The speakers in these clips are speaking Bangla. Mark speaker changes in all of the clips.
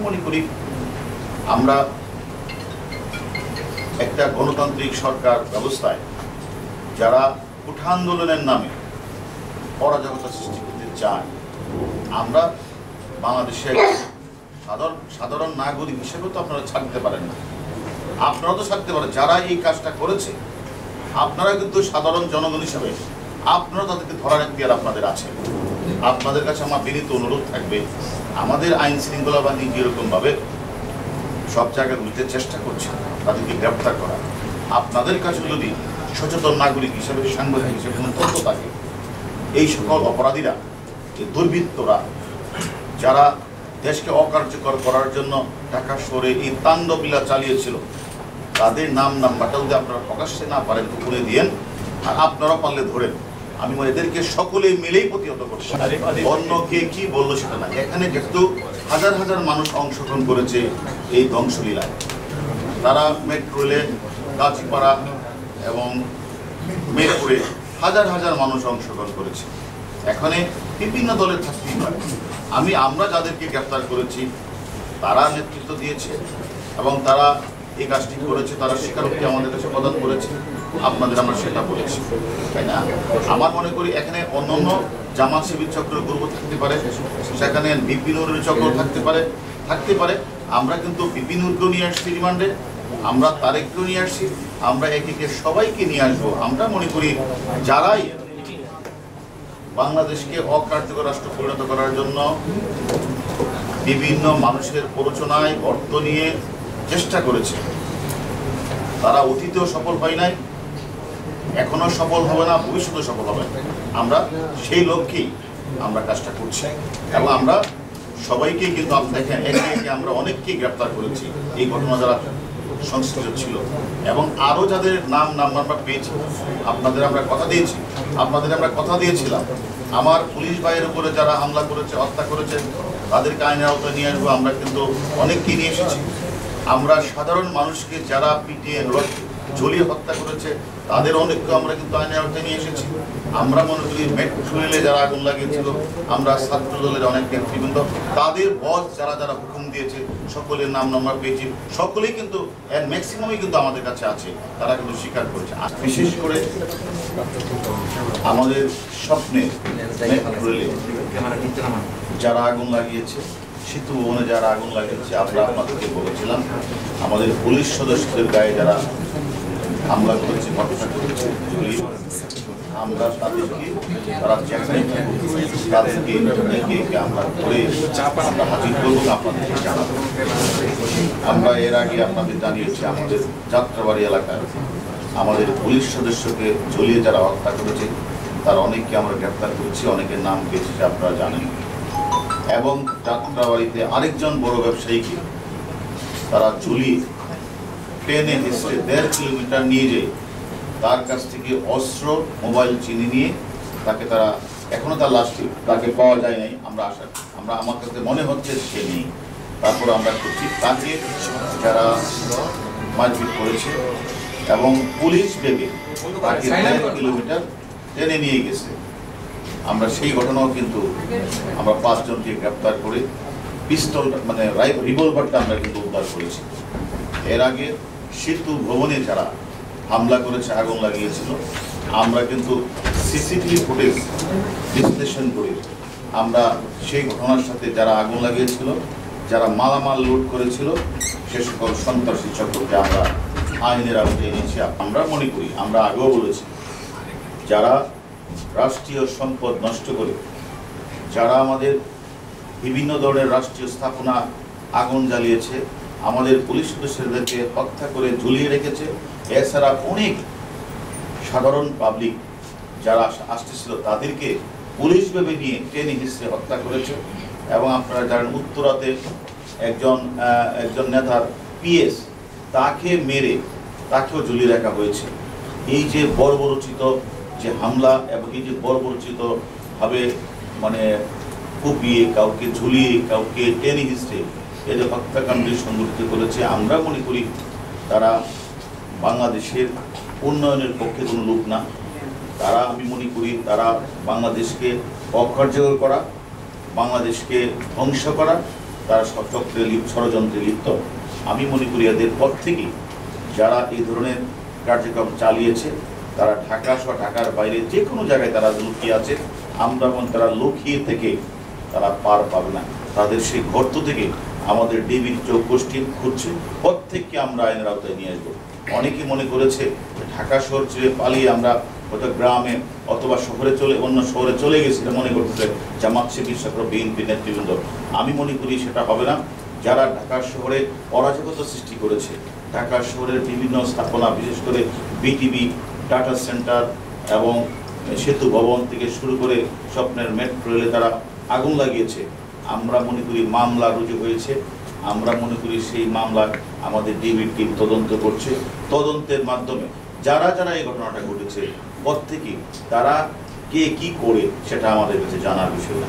Speaker 1: মনে করি আমরা একটা গণতান্ত্রিক সরকার ব্যবস্থায় যারা কোঠা আন্দোলনের নামে অরাজকতা সৃষ্টি করতে চায়, আমরা বাংলাদেশের সাধারণ নাগরিক হিসেবে তো আপনারা ছাড়তে পারেন না। আপনারা তো ছাড়তে পারেন, যারা এই কাজটা করেছে আপনারা কিন্তু সাধারণ জনগণ হিসেবে আপনারা তাদেরকে ধরার এখতিয়ার আপনাদের আছে। আপনাদের কাছে আমার বিনীত অনুরোধ থাকবে, আমাদের আইন শৃঙ্খলা বাহিনী যেরকমভাবে সব জায়গাগুলিতে চেষ্টা করছে তাদেরকে গ্রেপ্তার করা, আপনাদের কাছে যদি সচেতন নাগরিক হিসেবে সাংবাদিক হিসেবে কোনো তথ্য থাকে, এই সকল অপরাধীরা, এই দুর্বৃত্তরা যারা দেশকে অকার্যকর করার জন্য ঢাকা শহরে এই তাণ্ডবলীলা চালিয়েছিল, তাদের নাম্বারটা যদি আপনারা প্রকাশ্যে না পারেন তো করে দিয়েন, আর আপনারা পারলে ধরেন। আমি এদেরকে সকলে মিলেই প্রতিহত করছি। অন্য কে কি বললো সেটা না, এখানে যেহেতু হাজার হাজার মানুষ অংশগ্রহণ করেছে এই ধ্বংসলীলায়, তারা মেট্রো রেলে কাঁচিপাড়া এবং মেট্রোয়ে হাজার হাজার মানুষ অংশগ্রহণ করেছে। এখানে বিভিন্ন দলের থাকতেই পারে। আমরা যাদেরকে গ্রেপ্তার করেছি তারা নেতৃত্ব দিয়েছে এবং তারা এই কাজটি করেছে, তারা স্বীকারোক্তি আমাদের কাছে প্রদান করেছে, আপনাদের আমরা সেটা বলেছি, তাই না? আমার মনে করি এখানে অন্যান্য জামাত শিবির চক্রের গ্রুপ থাকতে পারে, সেখানে বিপিনুরের চক্র থাকতে পারে। আমরা কিন্তু বিপিনুরকেও নিয়ে আসছি রিমান্ডে, আমরা তারেককেও নিয়ে আসছি, আমরা একে সবাইকে নিয়ে আসবো। আমরা মনে করি যারাই বাংলাদেশকে অকার্যকর রাষ্ট্র পরিণত করার জন্য বিভিন্ন মানুষের প্ররোচনায় অর্থ নিয়ে চেষ্টা করেছে, তারা অতীতেও সফল হয় নাই, এখনো সফল হবে না, ভবিষ্যতে সফল হবে। আমরা সেই লক্ষ্যেই আমরা কাজটা করছি এবং আমরা সবাইকে কিন্তু দেখেন একে একে আমরা অনেককেই গ্রেপ্তার করেছি এই ঘটনা যারা সংশ্লিষ্ট ছিল, এবং আরও যাদের নাম্বার আমরা পেয়েছি। আপনাদের আমরা কথা দিয়েছিলাম আমার পুলিশ ভাইয়ের উপরে যারা হামলা করেছে, হত্যা করেছে, তাদেরকে আইনের আওতায় নিয়ে আসবো। আমরা কিন্তু অনেককে নিয়ে এসেছি। আমরা সাধারণ মানুষকে যারা পিটিয়ে ঝুলিয়ে হত্যা করেছে তাদের অনেককে আমরা কিন্তু আইনের আওতায় নিয়ে এসেছি। আমরা মনে করি মেট্রো রেলে যারা আগুন লাগিয়েছিল, আমরা ছাত্র দলের অনেক নেতৃবৃন্দ, তাদের বস যারা হুকুম দিয়েছে, সকলের নাম আমরা পেয়েছি। সকলেই কিন্তু ম্যাক্সিমামই কিন্তু আমাদের কাছে আছে, তারা কিন্তু স্বীকার করেছে। বিশেষ করে আমাদের স্বপ্নে মেট্রো রেলে যারা আগুন লাগিয়েছে, সেতু ভবনে যারা আগুন লাগিয়েছে, আমরা আপনাদেরকে বলেছিলাম আমাদের পুলিশ সদস্যদের গায়ে যারা হামলা করেছে, ঘটনা করেছে, আমরা তাদেরকে আমরা করে আমরা হাজির করবো, আপনাদেরকে জানাবো। আমরা এর আগে আপনাদের জানিয়েছি আমাদের যাত্রাবাড়ি এলাকায় আমাদের পুলিশ সদস্যকে ঝুলিয়ে যারা হত্যা করেছে তার অনেককে আমরা গ্রেপ্তার করেছি, অনেকের নাম পেয়েছি আপনারা জানেন। এবং যাত্রাবাড়িতে আরেকজন বড় ব্যবসায়ীকে তারা ঝুলিয়ে ট্রেনে এসে 1.5 কিলোমিটার নিয়ে যেয়ে তার কাছ থেকে অস্ত্র, মোবাইল চিনি নিয়ে তাকে তারা এখনো তার লাশটি তাকে পাওয়া যায় নাই। আমার কাছে মনে হচ্ছে সে নেই। তারপর আমরা করছি তাকে যারা মারপিট করেছে এবং পুলিশ বেগে তাকে 1.5 কিলোমিটার ট্রেনে নিয়ে গেছে। আমরা সেই ঘটনাও কিন্তু আমরা 5 জনকে গ্রেপ্তার করে পিস্তল রিভলভারটা আমরা কিন্তু উদ্ধার করেছি। এর আগে সেতু ভবনে যারা হামলা করেছে, আগুন লাগিয়েছিল, আমরা কিন্তু সিসিটিভি ফুটেজ বিশ্লেষণ করে আমরা সেই ঘটনার সাথে যারা আগুন লাগিয়েছিল, যারা মালামাল লুট করেছিল, সে সকল সন্ত্রাসী চক্রকে আমরা আইনের আওতায় এনেছি। আমরা মনে করি, আমরা আগেও বলেছি, যারা রাষ্ট্রীয় সম্পদ নষ্ট করে, যারা আমাদের বিভিন্ন ধরনের রাষ্ট্রীয় স্থাপনা আগুন জ্বালিয়েছে, আমাদের পুলিশ সদস্যদেরকে হত্যা করে ঝুলিয়ে রেখেছে, এছাড়া অনেক সাধারণ পাবলিক যারা আসতেছিল তাদেরকে পুলিশ ভেবে নিয়ে ট্রেনে হিসেবে হত্যা করেছে। এবং আপনারা জানেন উত্তরাতে একজন নেতার পিএস তাকে মেরে তাকেও ঝুলিয়ে রাখা হয়েছে। এই যে বর্বরচিত যে হামলা এবং এই যে বর্বরচিতভাবে কুপিয়ে, কাউকে ঝুলিয়ে, কাউকে টেনে হিসেবে এদের হত্যাকাণ্ডে সংগঠিত করেছে, আমরা মনে করি তারা বাংলাদেশের উন্নয়নের পক্ষে কোনো লোক না। আমি মনে করি তারা বাংলাদেশকে অকার্যকর করা, বাংলাদেশকে ধ্বংস করা তারা চক্রে ষড়যন্ত্রে লিপ্ত। আমি মনে করি এদের পর থেকেই যারা এই ধরনের কার্যক্রম চালিয়েছে তারা ঢাকা সহ ঢাকার বাইরে যে কোনো জায়গায় তারা লুকিয়ে আছে, আমরা এবং তারা লুকিয়ে থেকে তারা পার পাবে না। তাদের সেই গর্ত থেকে আমাদের ডিবির চৌকোষ্ঠী খুঁজছে, প্রত্যেককে আমরা আইনের আওতায় নিয়ে আসবো। অনেকে মনে করেছে ঢাকা শহর ছেড়ে পালিয়ে আমরা হয়তো গ্রামে অথবা অন্য শহরে চলে গেছি, এটা মনে করতেছে জামাত শিবির বিএনপি নেতৃবৃন্দ। আমি মনে করি সেটা হবে না। যারা ঢাকা শহরে অরাজকতা সৃষ্টি করেছে, ঢাকা শহরের বিভিন্ন স্থাপনা, বিশেষ করে বিটিভি, ডাটা সেন্টার এবং সেতু ভবন থেকে শুরু করে স্বপ্নের মেট্রো রেলে তারা আগুন লাগিয়েছে, আমরা মনে করি মামলা রুজু হয়েছে। আমরা মনে করি সেই মামলা আমাদের ডিবির টিম তদন্ত করছে। তদন্তের মাধ্যমে যারা যারা এই ঘটনাটা ঘটেছে প্রত্যেকে তারা কে কি করে সেটা আমাদের কাছে জানার বিষয় না,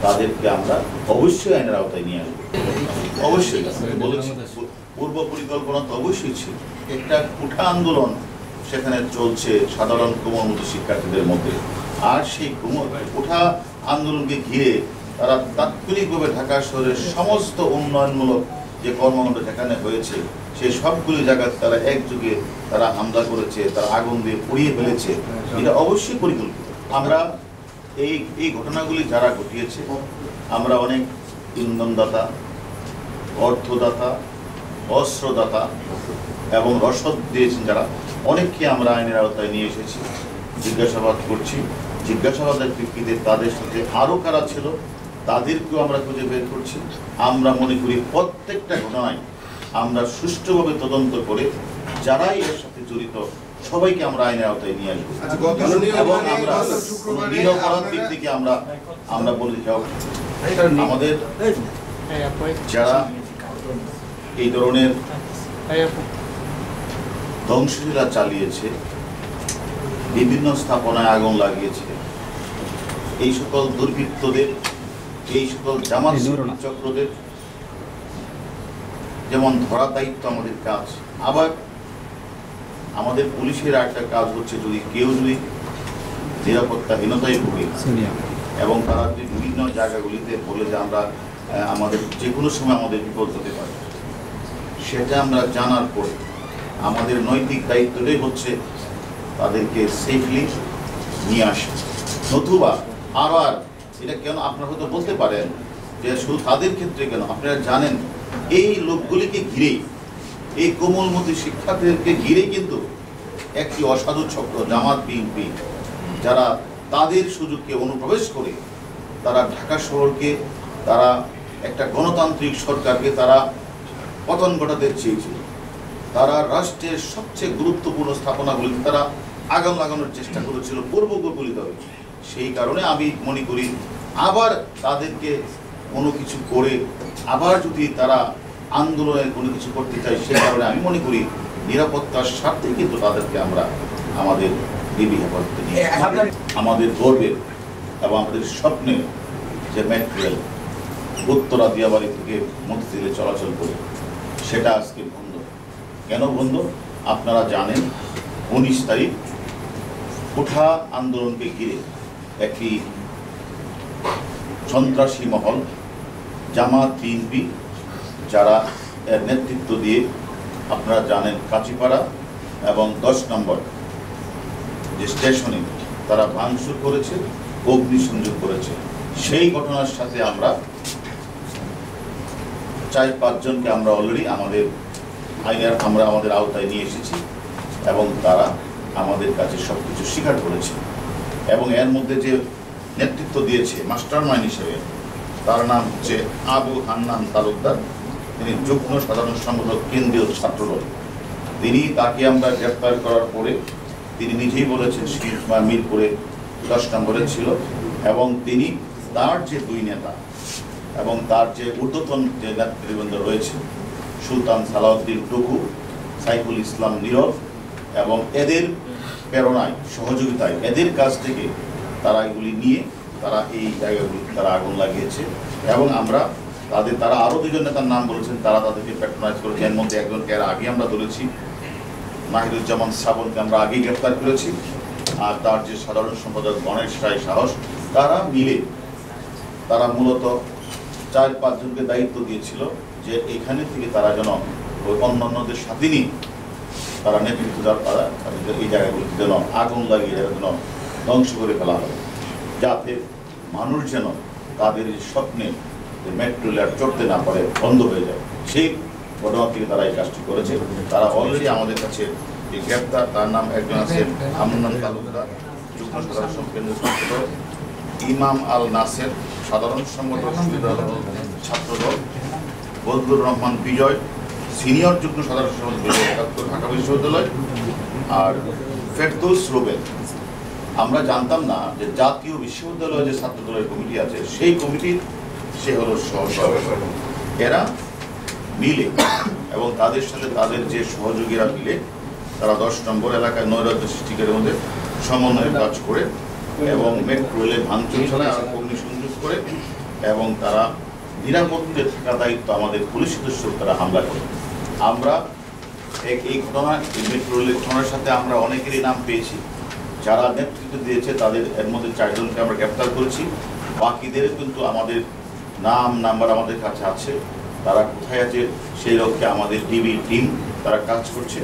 Speaker 1: তাদেরকে আমরা অবশ্যই আইনের আওতায় নিয়ে আসবো। অবশ্যই বলেছি, পূর্ব পরিকল্পনা তো অবশ্যই ছিল। একটা কুঠা আন্দোলন সেখানে চলছে সাধারণ কোমলমতি শিক্ষার্থীদের মধ্যে, আর সেই কুঠা আন্দোলনকে ঘিরে তারা তাৎক্ষণিকভাবে ঢাকা শহরের সমস্ত উন্নয়নমূলক যে কর্মকাণ্ড যেখানে হয়েছে সেই সবগুলি জায়গায় তারা একযোগে তারা হামলা করেছে, তারা আগুন দিয়ে পুড়িয়ে ফেলেছে। এটা অবশ্যই পরিকল্পিত। আমরা এই ঘটনাগুলি যারা ঘটিয়েছে, আমরা অনেক ইন্ধনদাতা, অর্থদাতা, অস্ত্রদাতা এবং রসদ দিয়েছেন যারা, অনেককে আমরা আইনের আওতায় নিয়ে এসেছি, জিজ্ঞাসাবাদ করছি। জিজ্ঞাসাবাদের ভিত্তিতে তাদের সাথে আরও কারা ছিল তাদেরকেও আমরা খুঁজে বের করছি। আমরা মনে করি প্রত্যেকটা ঘটনায় আমরা সুষ্ঠুভাবে তদন্ত করে যারাই এর সাথে জড়িত সবাইকে আমরা আইনের আওতায় নিয়ে আসবো। এবং আমরা নিরপরাধ দিক থেকে আমরা বলে যাব, আমাদের যারা এই ধরনের ধ্বংসলীলা চালিয়েছে, বিভিন্ন স্থাপনায় আগুন লাগিয়েছে, এই সকল দুর্বৃত্তদের, এই সকল জামাত চক্রদের যেমন ধরা দায়িত্ব আমাদের কাজ। আবার আমাদের পুলিশের একটা কাজ হচ্ছে, যদি কেউ নিরাপত্তাহীনতায় ভুগে এবং তারা যদি বিভিন্ন জায়গাগুলিতে বলে যে আমরা আমাদের যে কোনো সময় আমাদের বিপদ হতে পারে, সেটা আমরা জানার পরে আমাদের নৈতিক দায়িত্বটাই হচ্ছে তাদেরকে সেফলি নিয়ে আসে। নতুবা আবার এটা কেন আপনারা হয়তো বলতে পারেন যে শুধু তাদের ক্ষেত্রে কেন, আপনারা জানেন এই লোকগুলিকে ঘিরেই, এই কোমলমতি শিক্ষার্থীদেরকে ঘিরেই কিন্তু একটি অসাধু চক্র জামাত বিএনপি, যারা তাদের সুযোগকে অনুপ্রবেশ করে তারা ঢাকা শহরকে, তারা একটা গণতান্ত্রিক সরকারকে তারা পতন ঘটাতে চেয়েছিল। তারা রাষ্ট্রের সবচেয়ে গুরুত্বপূর্ণ স্থাপনাগুলিতে তারা আগুন লাগানোর চেষ্টা করেছিল পূর্বপরিকল্পিতভাবে। সেই কারণে আমি মনে করি আবার তাদেরকে কোনো কিছু করে আবার যদি তারা আন্দোলনের কোনো কিছু করতে চায়, সেই কারণে আমি মনে করি নিরাপত্তার স্বার্থে কিন্তু তাদেরকে আমরা আমাদের ডিবি হেফাজতে নিয়ে আমাদের গর্বের এবং আমাদের স্বপ্নের যে মেটেরিয়াল উত্তরা দিয়াবাড়ি থেকে মতিঝিলে চলাচল করে, সেটা আজকে বন্ধ। কেন বন্ধ? আপনারা জানেন 19 তারিখ কুঠা আন্দোলনকে ঘিরে একটি সন্ত্রাসী মহল জামাত বিএনপি যারা এর নেতৃত্ব দিয়ে, আপনারা জানেন কাঁচিপাড়া এবং 10 নম্বর যে স্টেশনে তারা ভাঙচুর করেছে, অগ্নিসংযোগ করেছে। সেই ঘটনার সাথে আমরা 4-5 জনকে আমরা অলরেডি আমাদের আওতায় নিয়ে এসেছি এবং তারা আমাদের কাছে সবকিছু স্বীকার করেছে। এবং এর মধ্যে যে নেতৃত্ব দিয়েছে মাস্টারমাইন্ড হিসেবে, তার নাম হচ্ছে আবু হান্নান তালুকদার, তিনি যুগ্ম সাধারণ সম্পাদক কেন্দ্রীয় ছাত্রদল। তাকে আমরা গ্রেপ্তার করার পরে তিনি নিজেই বলেছেন মিরপুরে 10 নম্বরে ছিল, এবং তিনি তার যে 2 নেতা এবং তার যে ঊর্ধ্বতন যে নেতৃবৃন্দ রয়েছে, সুলতান সালাউদ্দিন টুকু, সাইফুল ইসলাম নীরব, এবং এদের প্রেরণায়, সহযোগিতায়, এদের কাছ থেকে তারা এগুলি নিয়ে তারা এই জায়গাগুলিতে তারা আগুন লাগিয়েছে। এবং আমরা তারা আরও 2 জন নেতার নাম বলেছেন, তারা তাদেরকে প্যাট্রোনাইজ করেছে। এর মধ্যে একজনকে এর আগে আমরা ধরেছি, নাহিদুজ্জামান শ্রাবণকে আমরা আগেই গ্রেপ্তার করেছি, আর তার যে সাধারণ সম্পাদক গণেশ রায় সাহস, তারা মিলে তারা মূলত 4-5 জনকে দায়িত্ব দিয়েছিল যে এখানে থেকে তারা যেন ওই অন্যান্যদের সাথে নিয়ে তারা নেতৃত্ব দেওয়ার তারা এই জায়গাগুলোতে যেন আগুন লাগিয়ে যেন ধ্বংস করে ফেলা হয়, যাতে মানুষ যেন তাদের স্বপ্নে যে মেট্রো রেল চড়তে না পারে, বন্ধ হয়ে যায়। সেই ঘটনা থেকে তারা এই কাজটি করেছে। তারা অলরেডি আমাদের কাছে এই গ্রেপ্তার, তার নাম একজন আছেন হামনান তালুকদার, যুগ্ম সাধারণ কেন্দ্রীয় সম্পাদক, ইমাম আল নাসের সাধারণ সম্পাদক ছাত্রদল, বদরুর রহমান বিজয় সিনিয়র যুগ্ম সাধারণ সম্পাদক ঢাকা বিশ্ববিদ্যালয়, আর ফেরদৌস রুবেল। আমরা জানতাম না যে জাতীয় বিশ্ববিদ্যালয়ে যে ছাত্র দলের কমিটি আছে সেই কমিটির সে হলো সহসভাপতি। এরা মিলে এবং তাদের সাথে তাদের যে সহযোগীরা মিলে তারা 10 নম্বর এলাকায় নৈরাজ্য সৃষ্টিকারের মধ্যে সমন্বয়ের কাজ করে এবং মেট্রো রেলে ভাঙচুর চালায় আর অগ্নিসংযোগ করে, এবং তারা নিরাপত্তে থাকা দায়িত্ব আমাদের পুলিশ সদস্য তারা হামলা করে। আমরা এই ঘটনা, এই মেট্রো রেলের ঘটনার সাথে আমরা অনেকেরই নাম পেয়েছি। যারা নেতৃত্ব দিয়েছে তাদের এর মধ্যে 4 জনকে আমরা গ্রেপ্তার করেছি। বাকিদের কিন্তু আমাদের নাম্বার আমাদের কাছে আছে। তারা কোথায় আছে সেই লক্ষ্যে আমাদের ডিবি টিম তারা কাজ করছে।